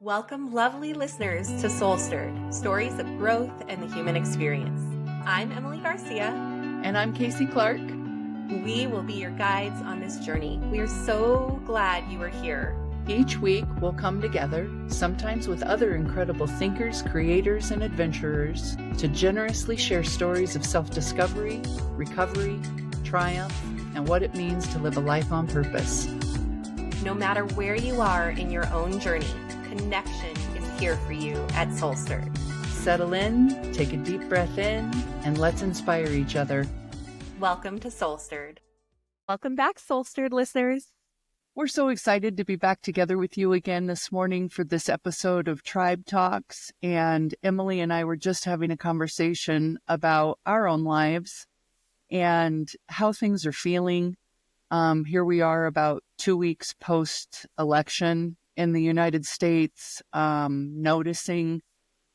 Welcome, lovely listeners, to SoulStirred, stories of growth and the human experience. I'm Emily Garcia. And I'm Kasey Clark. We will be your guides on this journey. We are so glad you are here. Each week, we'll come together, sometimes with other incredible thinkers, creators, and adventurers, to generously share stories of self-discovery, recovery, triumph, and what it means to live a life on purpose. No matter where you are in your own journey, connection is here for you at SoulStirred. Settle in, take a deep breath in, and let's inspire each other. Welcome to SoulStirred. Welcome back, SoulStirred listeners. We're so excited to be back together with you again this morning for this episode of Tribe Talks. And Emily and I were just having a conversation about our own lives and how things are feeling. Here we are about 2 weeks post-election in the United States, noticing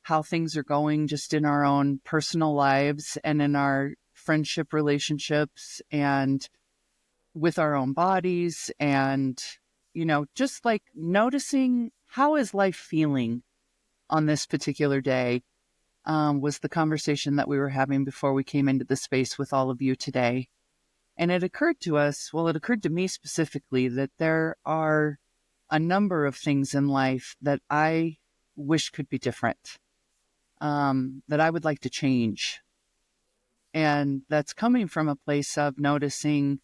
how things are going just in our own personal lives and in our friendship relationships and with our own bodies, and, just like noticing how is life feeling on this particular day, was the conversation that we were having before we came into the space with all of you today. And it occurred to me specifically that there are a number of things in life that I wish could be different, that I would like to change. And that's coming from a place of noticing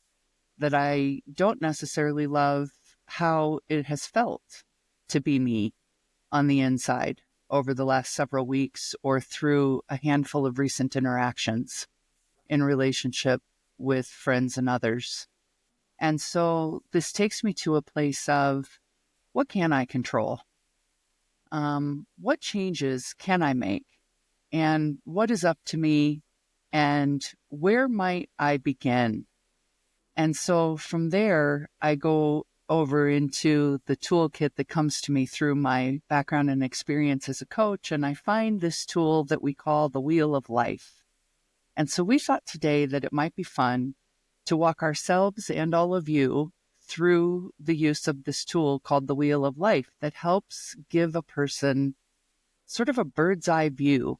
that I don't necessarily love how it has felt to be me on the inside over the last several weeks or through a handful of recent interactions in relationship with friends and others. And so this takes me to a place of, what can I control? What changes can I make? And what is up to me? And where might I begin? And so from there, I go over into the toolkit that comes to me through my background and experience as a coach. And I find this tool that we call the Wheel of Life. And so we thought today that it might be fun to walk ourselves and all of you through the use of this tool called the Wheel of Life that helps give a person sort of a bird's eye view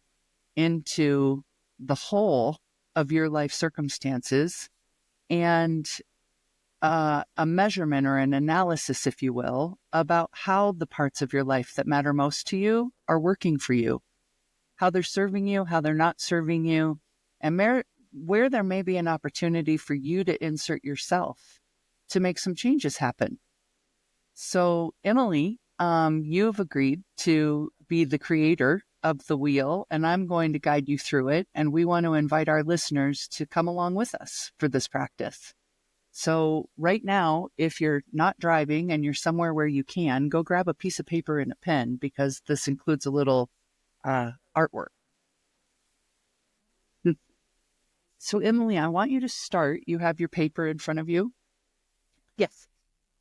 into the whole of your life circumstances and a measurement or an analysis, if you will, about how the parts of your life that matter most to you are working for you, how they're serving you, how they're not serving you, and where there may be an opportunity for you to insert yourself to make some changes happen. So, Emily, you've agreed to be the creator of the wheel, and I'm going to guide you through it. And we want to invite our listeners to come along with us for this practice. So right now, if you're not driving and you're somewhere where you can, go grab a piece of paper and a pen, because this includes a little artwork. So, Emily, I want you to start. You have your paper in front of you. Yes.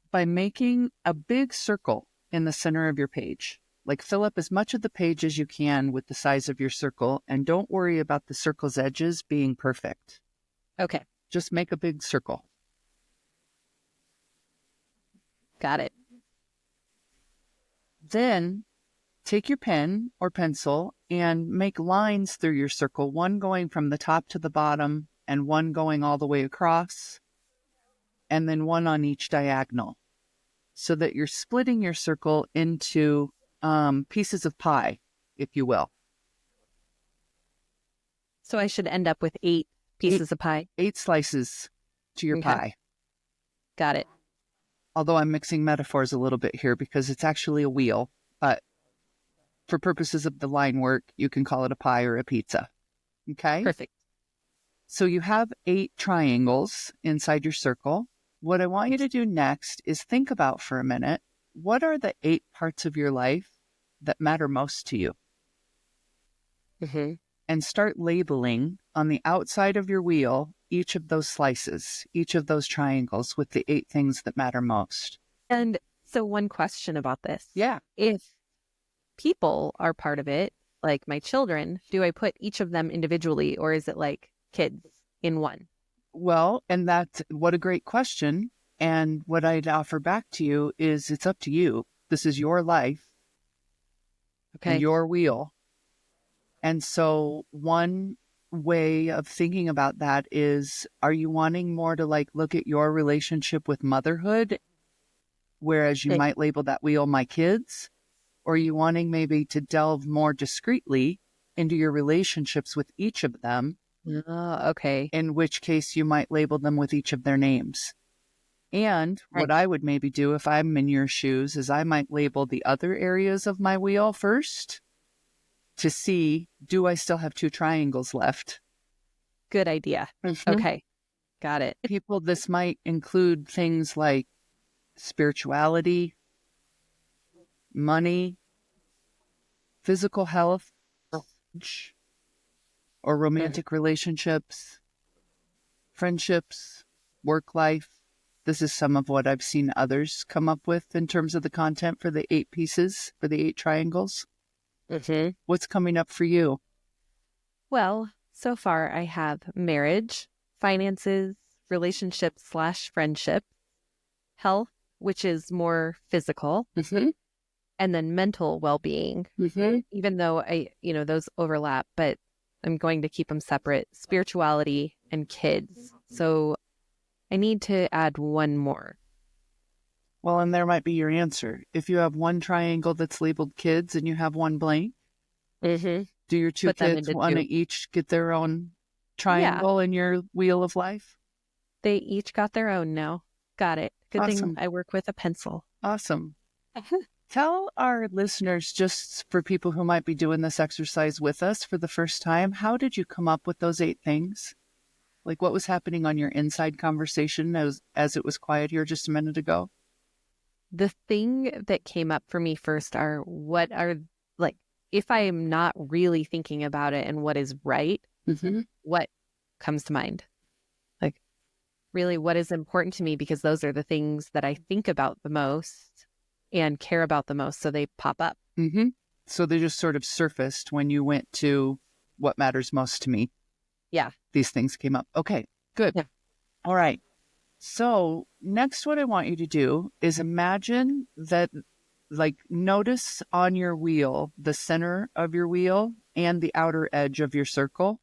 By making a big circle in the center of your page. Like, fill up as much of the page as you can with the size of your circle, and don't worry about the circle's edges being perfect. Okay. Just make a big circle. Got it. Then take your pen or pencil and make lines through your circle, one going from the top to the bottom and one going all the way across, and then one on each diagonal, so that you're splitting your circle into pieces of pie, if you will. So I should end up with 8 pieces of pie? 8 slices to your pie. Got it. Although I'm mixing metaphors a little bit here because it's actually a wheel, but for purposes of the line work, you can call it a pie or a pizza. Okay? Perfect. So you have 8 triangles inside your circle. What I want you to do next is think about for a minute, what are the 8 parts of your life that matter most to you? Mm-hmm. And start labeling on the outside of your wheel each of those slices, each of those triangles with the 8 things that matter most. And so one question about this. Yeah. If people are part of it, like my children, do I put each of them individually, or is it like kids in one? Well, and that's what a great question. And what I'd offer back to you is it's up to you. This is your life. and Okay. your wheel. And so one way of thinking about that is, are you wanting more to like look at your relationship with motherhood, whereas you Okay. might label that wheel my kids? Or are you wanting maybe to delve more discreetly into your relationships with each of them, Okay. in which case you might label them with each of their names? And what Right. I would maybe do if I'm in your shoes is I might label the other areas of my wheel first to see, do I still have 2 triangles left? Good idea. Mhm. Okay. Got it. People, this might include things like spirituality, money, physical health, or romantic relationships, friendships, work life. This is some of what I've seen others come up with in terms of the content for the 8 pieces, for the 8 triangles. Mm-hmm. What's coming up for you? Well, so far I have marriage, finances, relationships / friendship, health, which is more physical, Mm-hmm. and then mental well-being, Mm-hmm. even though those overlap, but I'm going to keep them separate, spirituality and kids. So I need to add one more. Well, and there might be your answer. If you have one triangle that's labeled kids and you have one blank, Mm-hmm. do your 2 Put them kids into want to two. each get their own Yeah, triangle in your wheel of life? they each got their own now. Got it. Good thing Awesome. I work with a pencil. Awesome. Tell our listeners, just for people who might be doing this exercise with us for the first time, how did you come up with those 8 things? Like, what was happening on your inside conversation as it was quiet here just a minute ago? The thing that came up for me first are what are, like, if I am not really thinking about it and what is right, Mm-hmm. what comes to mind? Like, really, what is important to me? Because those are the things that I think about the most and care about the most. So they pop up. Mm-hmm. So they just sort of surfaced when you went to what matters most to me. Yeah. These things came up. Okay, good. Yeah. All right. So next, what I want you to do is imagine that, like, notice on your wheel, the center of your wheel and the outer edge of your circle.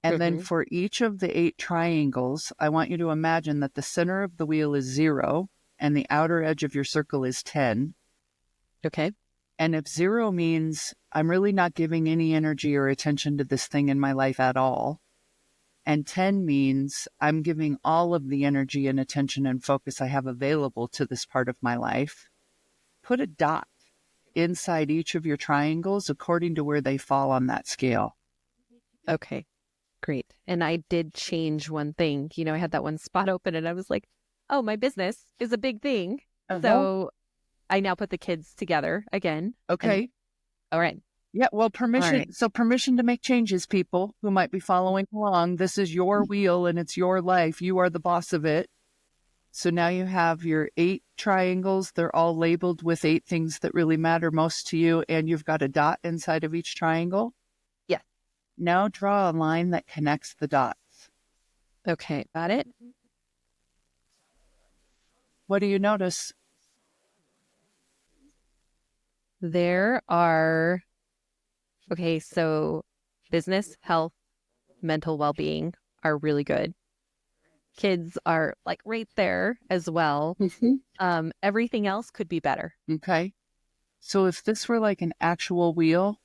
And then Mm-hmm. for each of the 8 triangles, I want you to imagine that the center of the wheel is 0 and the outer edge of your circle is 10. Okay. And if 0 means I'm really not giving any energy or attention to this thing in my life at all, and 10 means I'm giving all of the energy and attention and focus I have available to this part of my life, put a dot inside each of your triangles according to where they fall on that scale. Okay. Great. And I did change one thing. I had that one spot open and I was like, oh, my business is a big thing. Uh-huh. So I now put the kids together again. Okay. All right. Yeah, well, permission. All right. So permission to make changes, people who might be following along. This is your wheel and it's your life. You are the boss of it. So now you have your 8 triangles. They're all labeled with 8 things that really matter most to you. And you've got a dot inside of each triangle. Yeah. Now draw a line that connects the dots. Okay. Got it. What do you notice? There are, okay, so business, health, mental well-being are really good. Kids are like right there as well. Mm-hmm. Everything else could be better. Okay. So if this were like an actual wheel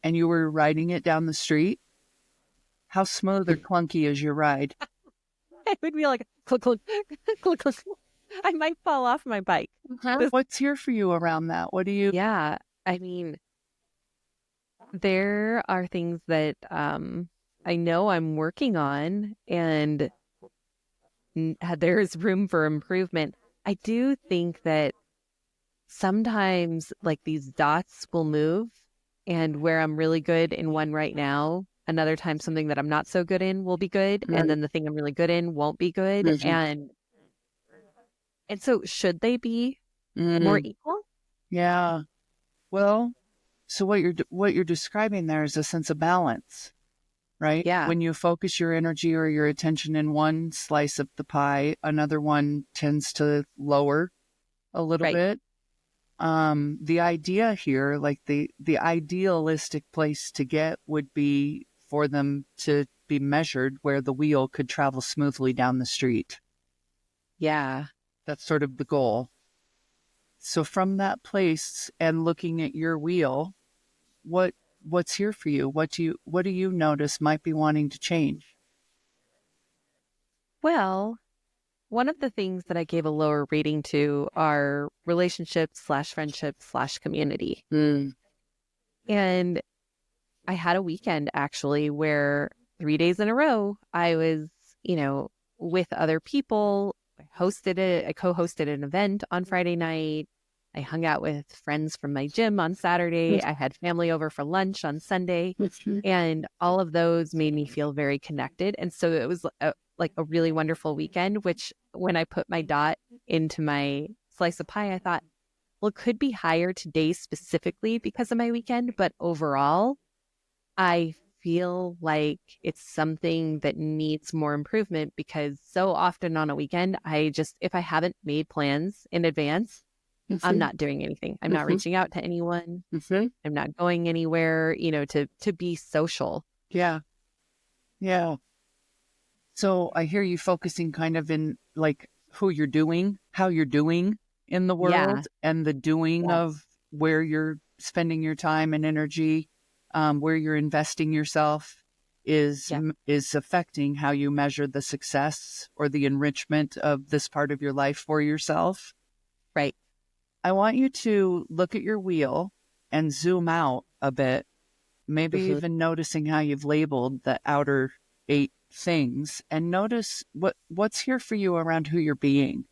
and you were riding it down the street, how smooth or clunky is your ride? It would be like click, click, click, click. I might fall off my bike. What's here for you around that? What do you? Yeah. I mean, there are things that I know I'm working on and there's room for improvement. I do think that sometimes like these dots will move and where I'm really good in one right now, another time something that I'm not so good in will be good. And then the thing I'm really good in won't be good. Mm-hmm. And so should they be more equal? Yeah. Well, so what you're describing there is a sense of balance, right? Yeah. When you focus your energy or your attention in one slice of the pie, another one tends to lower a little Right. bit. The idea here, like the idealistic place to get would be for them to be measured where the wheel could travel smoothly down the street. Yeah. That's sort of the goal. So from that place and looking at your wheel, what's here for you? What do you notice might be wanting to change? Well, one of the things that I gave a lower rating to are relationships / friendships / community. And I had a weekend actually where 3 days in a row I was, with other people. I co-hosted an event on Friday night. I hung out with friends from my gym on Saturday. I had family over for lunch on Sunday. And all of those made me feel very connected. And so it was like a really wonderful weekend, which when I put my dot into my slice of pie, I thought, well, it could be higher today specifically because of my weekend. But overall, I feel like it's something that needs more improvement because so often on a weekend, if I haven't made plans in advance, I'm not doing anything. I'm not reaching out to anyone. I'm not going anywhere, to be social. Yeah. Yeah. So I hear you focusing kind of in like who you're doing, how you're doing in the world, and the doing of where you're spending your time and energy, where you're investing yourself is affecting how you measure the success or the enrichment of this part of your life for yourself. Right. I want you to look at your wheel and zoom out a bit, maybe even noticing how you've labeled the outer 8 things, and notice what's here for you around who you're being.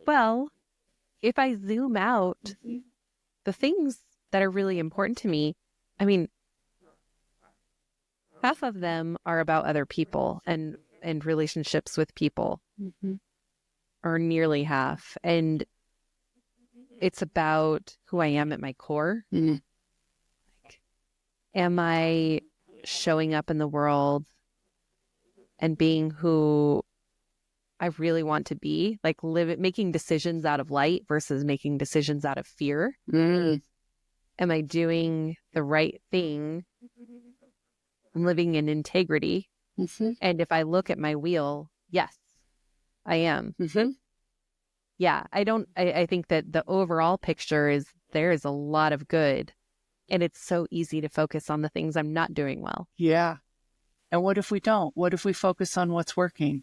Well, if I zoom out, the things that are really important to me, I mean, half of them are about other people and relationships with people, or nearly half. And it's about who I am at my core. Like, am I showing up in the world and being who I really want to be? Like making decisions out of light versus making decisions out of fear. Am I doing the right thing? I'm living in integrity. And if I look at my wheel, yes, I am. Yeah, I think that the overall picture is there is a lot of good, and it's so easy to focus on the things I'm not doing well. Yeah. And what if we don't? What if we focus on what's working?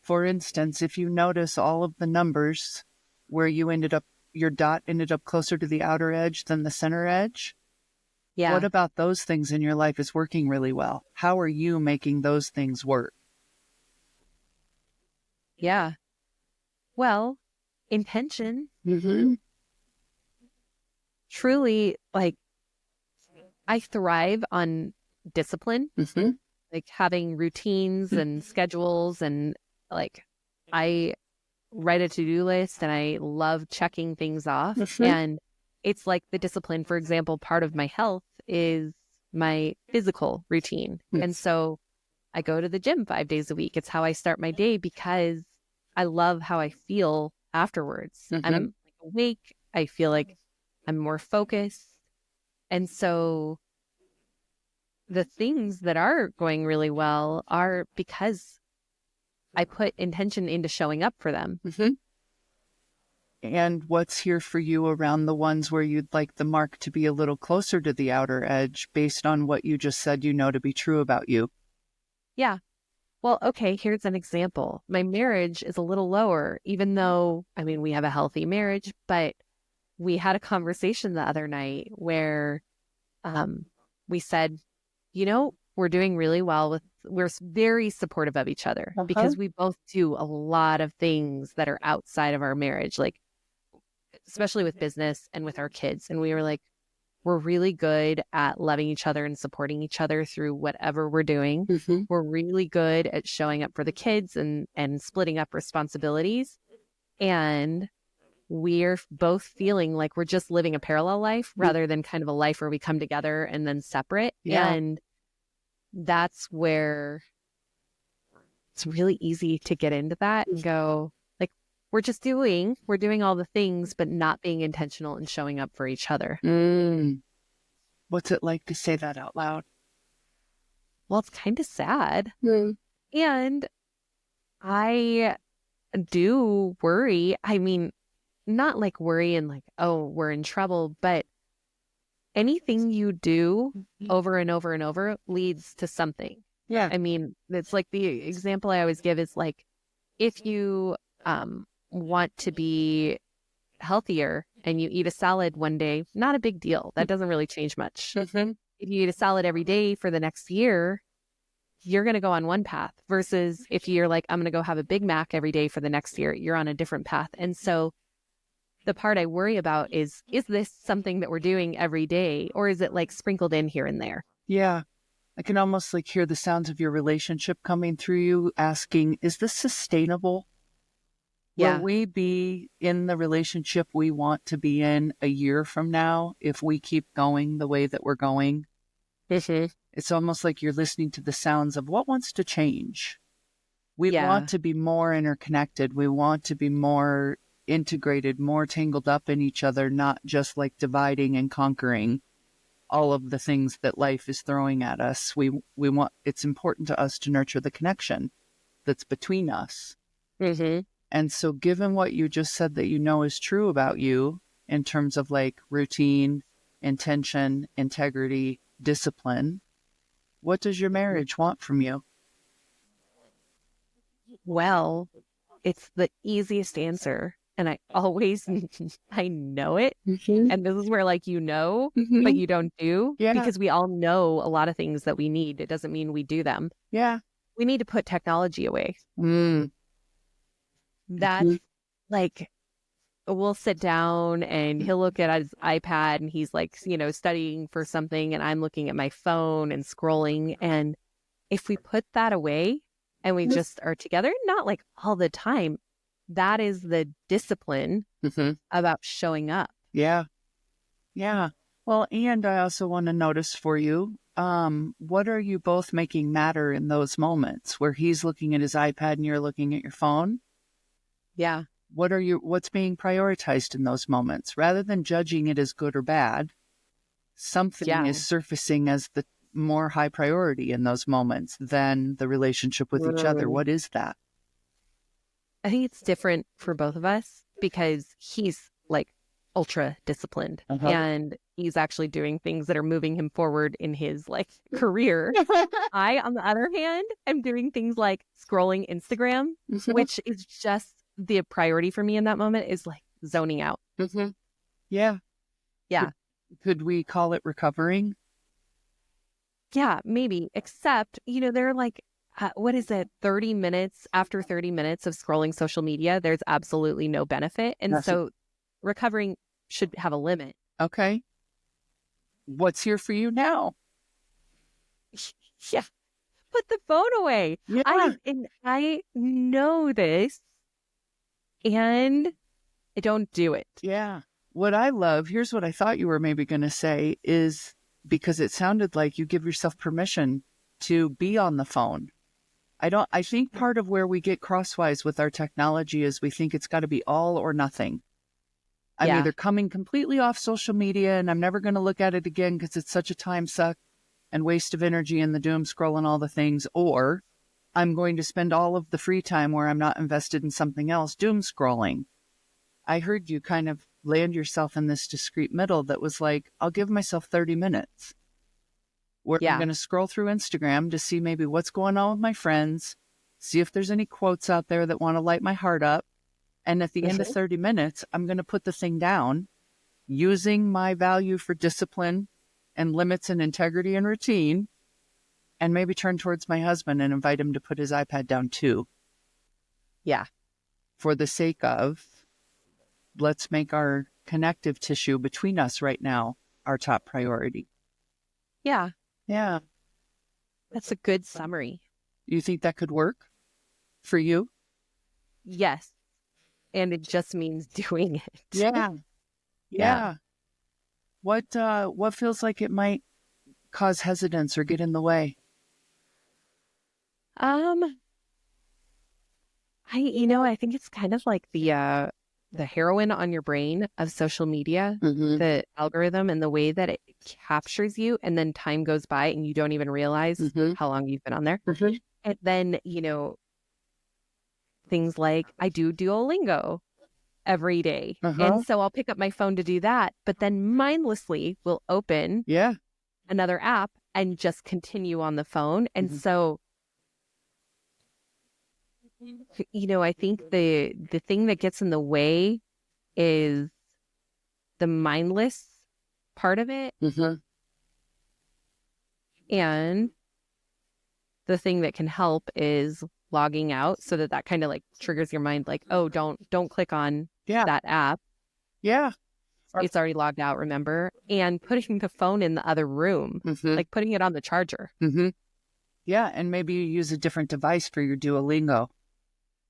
For instance, if you notice all of the numbers where your dot ended up closer to the outer edge than the center edge, what about those things in your life is working really well? How are you making those things work? Yeah. Well, intention. Truly, like, I thrive on discipline, like having routines and schedules, and like I write a to-do list and I love checking things off. And it's like the discipline, for example, part of my health is my physical routine. And so I go to the gym 5 days a week. It's how I start my day because I love how I feel afterwards. I'm awake. I feel like I'm more focused. And so the things that are going really well are because I put intention into showing up for them. And what's here for you around the ones where you'd like the mark to be a little closer to the outer edge based on what you just said to be true about you? Yeah. Well, okay, here's an example. My marriage is a little lower, even though, we have a healthy marriage, but we had a conversation the other night where we said, we're doing really well we're very supportive of each other because we both do a lot of things that are outside of our marriage, like especially with business and with our kids. And we were like, we're really good at loving each other and supporting each other through whatever we're doing. We're really good at showing up for the kids and splitting up responsibilities. And we're both feeling like we're just living a parallel life rather than kind of a life where we come together and then separate. And that's where it's really easy to get into that and go, like, we're doing all the things, but not being intentional and showing up for each other. What's it like to say that out loud? Well, it's kind of sad. And I do worry. I mean, not like worry and like, oh, we're in trouble, but anything you do over and over and over leads to something. Yeah. I mean, it's like the example I always give is like, if you want to be healthier and you eat a salad one day, not a big deal. That doesn't really change much. If you eat a salad every day for the next year, you're going to go on one path versus if you're like, I'm going to go have a Big Mac every day for the next year, you're on a different path. And so the part I worry about is this something that we're doing every day, or is it like sprinkled in here and there? Yeah. I can almost like hear the sounds of your relationship coming through you asking, is this sustainable? Yeah. Will we be in the relationship we want to be in a year from now if we keep going the way that we're going? It's almost like you're listening to the sounds of what wants to change. We want to be more interconnected. We want to be more integrated, more tangled up in each other, not just like dividing and conquering all of the things that life is throwing at us. We want, it's important to us to nurture the connection that's between us. And so given what you just said that you know is true about you in terms of like routine, intention, integrity, discipline, what does your marriage want from you? Well, it's the easiest answer. And I always, I know it. And this is where like, but you don't do. Because we all know a lot of things that we need. It doesn't mean we do them. Yeah. We need to put technology away. That's like, we'll sit down and he'll look at his iPad and he's like, studying for something. And I'm looking at my phone and scrolling. And if we put that away and we just are together, not like all the time, that is the discipline about showing up. Yeah. Yeah. Well, and I also want to notice for you, what are you both making matter in those moments where he's looking at his iPad and you're looking at your phone? Yeah. What's being prioritized in those moments? Rather than judging it as good or bad, something is surfacing as the more high priority in those moments than the relationship with each other. What is that? I think it's different for both of us because he's like ultra disciplined and he's actually doing things that are moving him forward in his like career. I, on the other hand, am doing things like scrolling Instagram, which is just the priority for me in that moment is like zoning out. Yeah. Yeah. Could we call it recovering? Yeah, maybe. Except, they're like, what is it? 30 minutes after 30 minutes of scrolling social media, there's absolutely no benefit. And so recovering should have a limit. Okay. What's here for you now? Yeah. Put the phone away. Yeah. I know this and I don't do it. Yeah. What I love, here's what I thought you were maybe going to say is because it sounded like you give yourself permission to be on the phone. I think part of where we get crosswise with our technology is we think it's got to be all or nothing. I'm either coming completely off social media and I'm never going to look at it again because it's such a time suck and waste of energy and the doom scroll and all the things, or I'm going to spend all of the free time where I'm not invested in something else, doom scrolling. I heard you kind of land yourself in this discrete middle that was like, I'll give myself 30 minutes. Where I'm going to scroll through Instagram to see maybe what's going on with my friends, see if there's any quotes out there that want to light my heart up. And at the end of 30 minutes, I'm going to put the thing down using my value for discipline and limits and integrity and routine, and maybe turn towards my husband and invite him to put his iPad down too. Yeah. For the sake of, let's make our connective tissue between us right now our top priority. Yeah. Yeah. That's a good summary. You think that could work for you? Yes. And it just means doing it. Yeah. Yeah. What feels like it might cause hesitance or get in the way? I think it's kind of like the heroin on your brain of social media, the algorithm and the way that it captures you, and then time goes by and you don't even realize how long you've been on there. And then, things like I do Duolingo every day. And so I'll pick up my phone to do that, but then mindlessly will open another app and just continue on the phone. And so, I think the thing that gets in the way is the mindless part of it. And the thing that can help is logging out so that kind of like triggers your mind like, oh, don't click on that app. It's already logged out, remember? And putting the phone in the other room, like putting it on the charger. Yeah, and maybe you use a different device for your Duolingo.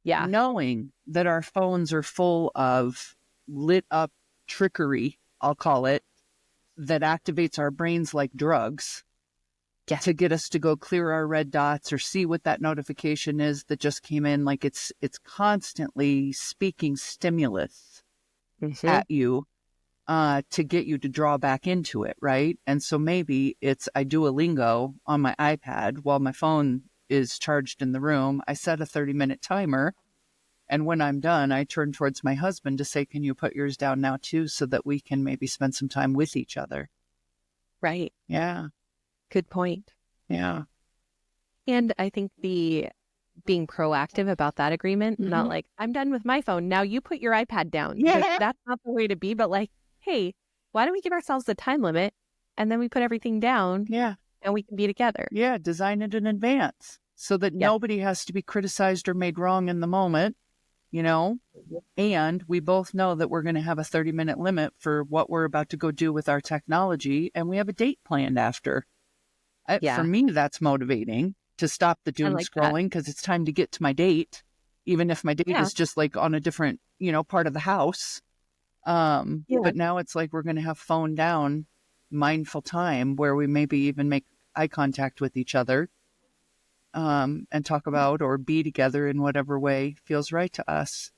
Yeah. Knowing that our phones are full of lit up trickery, I'll call it, that activates our brains like drugs to get us to go clear our red dots or see what that notification is that just came in. Like it's constantly speaking stimulus at you to get you to draw back into it, right? And so maybe I Duolingo on my iPad while my phone is charged in the room. I set a 30-minute timer. And when I'm done, I turn towards my husband to say, can you put yours down now too, so that we can maybe spend some time with each other? Right. Yeah. Good point. Yeah. And I think being proactive about that agreement, not like, I'm done with my phone, now you put your iPad down. Yeah. Like, that's not the way to be, but like, hey, why don't we give ourselves a time limit and then we put everything down and we can be together. Yeah, design it in advance so that nobody has to be criticized or made wrong in the moment, and we both know that we're going to have a 30-minute limit for what we're about to go do with our technology, and we have a date planned after. For me, that's motivating to stop the doom scrolling because it's time to get to my date, even if my date is just like on a different, part of the house. But now it's like we're going to have phone down, mindful time where we maybe even make eye contact with each other and talk about or be together in whatever way feels right to us.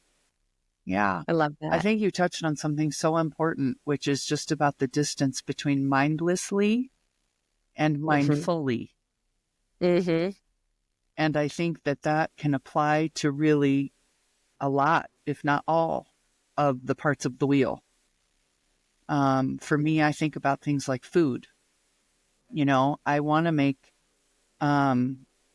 Yeah. I love that. I think you touched on something so important, which is just about the distance between mindlessly and mindfully. And I think that can apply to really a lot, if not all, of the parts of the wheel. For me, I think about things like food. I want to make,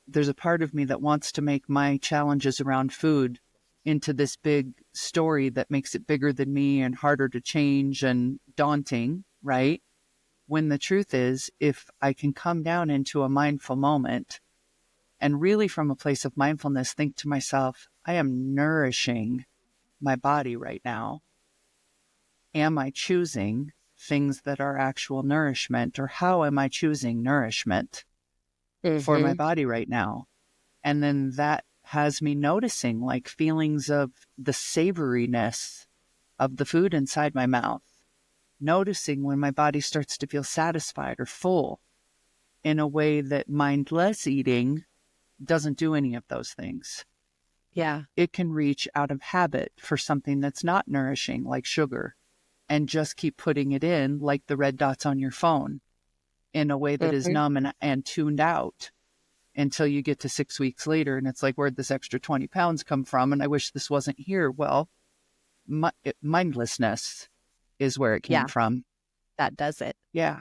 there's a part of me that wants to make my challenges around food into this big story that makes it bigger than me and harder to change and daunting, right? When the truth is, if I can come down into a mindful moment and really from a place of mindfulness, think to myself, I am nourishing my body right now. Am I choosing things that are actual nourishment, or how am I choosing nourishment for my body right now? And then that has me noticing like feelings of the savoriness of the food inside my mouth, noticing when my body starts to feel satisfied or full in a way that mindless eating doesn't do any of those things. Yeah. It can reach out of habit for something that's not nourishing, like sugar, and just keep putting it in like the red dots on your phone in a way that is numb and tuned out until you get to 6 weeks later. And it's like, where'd this extra 20 pounds come from? And I wish this wasn't here. Well, mindlessness is where it came from. That does it. Yeah.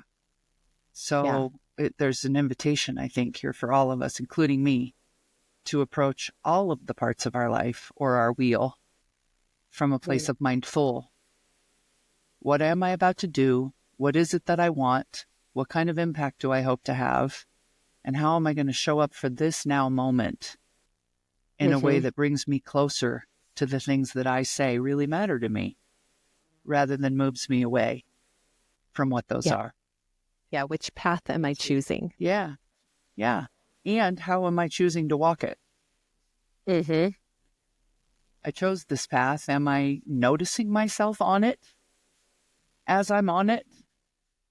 So there's an invitation, I think, here for all of us, including me, to approach all of the parts of our life or our wheel from a place of mindful. What am I about to do? What is it that I want? What kind of impact do I hope to have? And how am I going to show up for this now moment in a way that brings me closer to the things that I say really matter to me, rather than moves me away from what those are? Yeah. Which path am I choosing? Yeah. Yeah. And how am I choosing to walk it? I chose this path. Am I noticing myself on it as I'm on it?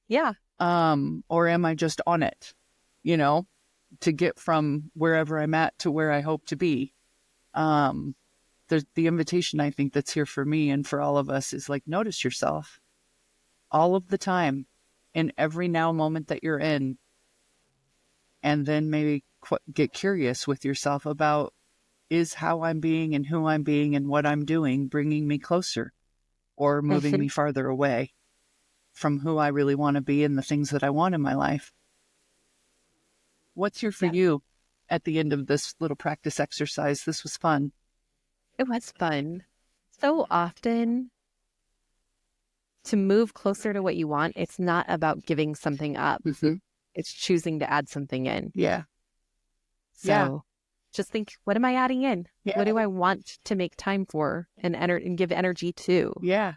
Yeah. Or am I just on it, to get from wherever I'm at to where I hope to be? the invitation I think that's here for me and for all of us is like, notice yourself all of the time in every now moment that you're in. And then maybe get curious with yourself about, is how I'm being and who I'm being and what I'm doing bringing me closer or moving me farther away from who I really want to be and the things that I want in my life. What's here for you at the end of this little practice exercise? This was fun. It was fun. So often, to move closer to what you want, it's not about giving something up. Mm-hmm. It's choosing to add something in. Yeah. So just think, what am I adding in? Yeah. What do I want to make time for and give energy to? Yeah.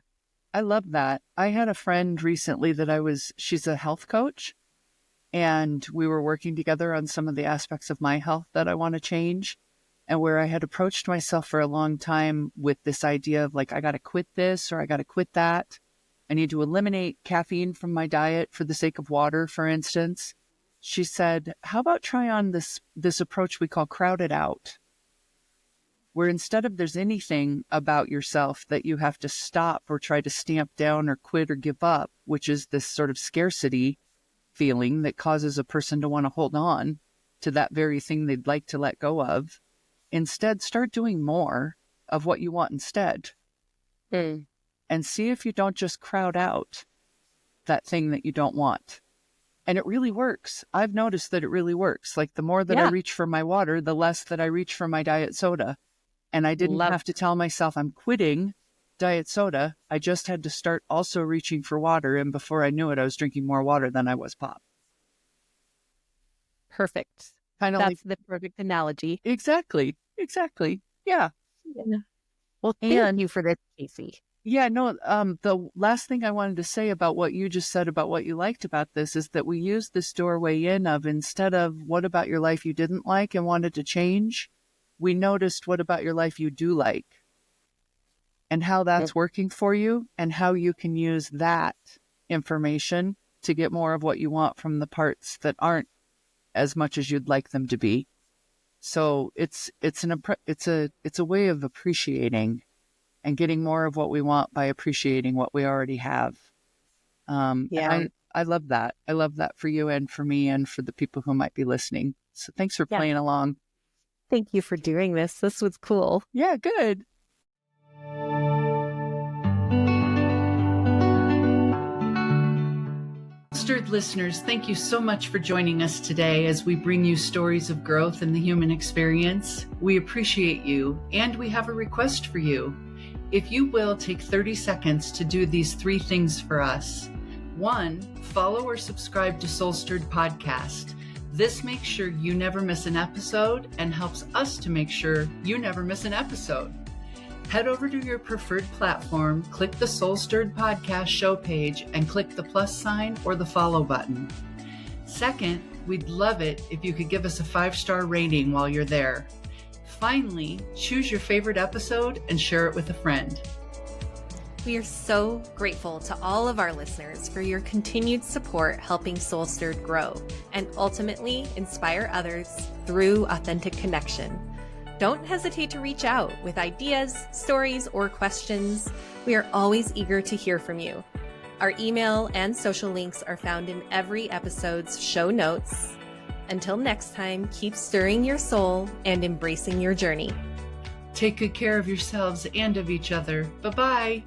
I love that. I had a friend recently that she's a health coach, and we were working together on some of the aspects of my health that I want to change. And where I had approached myself for a long time with this idea of like, I got to quit this or I got to quit that. I need to eliminate caffeine from my diet for the sake of water, for instance. She said, how about try on this approach we call crowded out, where instead of there's anything about yourself that you have to stop or try to stamp down or quit or give up, which is this sort of scarcity feeling that causes a person to want to hold on to that very thing they'd like to let go of. Instead, start doing more of what you want instead. And see if you don't just crowd out that thing that you don't want. And it really works. I've noticed that it really works. Like the more that I reach for my water, the less that I reach for my diet soda. And I didn't have to tell myself I'm quitting diet soda. I just had to start also reaching for water. And before I knew it, I was drinking more water than I was pop. Perfect. That's the perfect analogy. Exactly. Yeah. Well, thank you for this, Kasey. Yeah, no, the last thing I wanted to say about what you just said about what you liked about this is that we use this doorway in of, instead of what about your life you didn't like and wanted to change, we noticed what about your life you do like and how that's working for you and how you can use that information to get more of what you want from the parts that aren't as much as you'd like them to be. So it's a way of appreciating and getting more of what we want by appreciating what we already have. And I love that. I love that for you and for me and for the people who might be listening. So thanks for playing along. Thank you for doing this. This was cool. Yeah, good. SoulStirred listeners, thank you so much for joining us today as we bring you stories of growth in the human experience. We appreciate you, and we have a request for you. If you will take 30 seconds to do these 3 things for us. 1, follow or subscribe to SoulStirredPodcast. This makes sure you never miss an episode and helps us to make sure you never miss an episode. Head over to your preferred platform, click the SoulStirred Podcast show page, and click the plus sign or the follow button. 2nd, we'd love it if you could give us a 5-star rating while you're there. Finally, choose your favorite episode and share it with a friend. We are so grateful to all of our listeners for your continued support helping SoulStirred grow and ultimately inspire others through authentic connection. Don't hesitate to reach out with ideas, stories, or questions. We are always eager to hear from you. Our email and social links are found in every episode's show notes. Until next time, keep stirring your soul and embracing your journey. Take good care of yourselves and of each other. Bye-bye.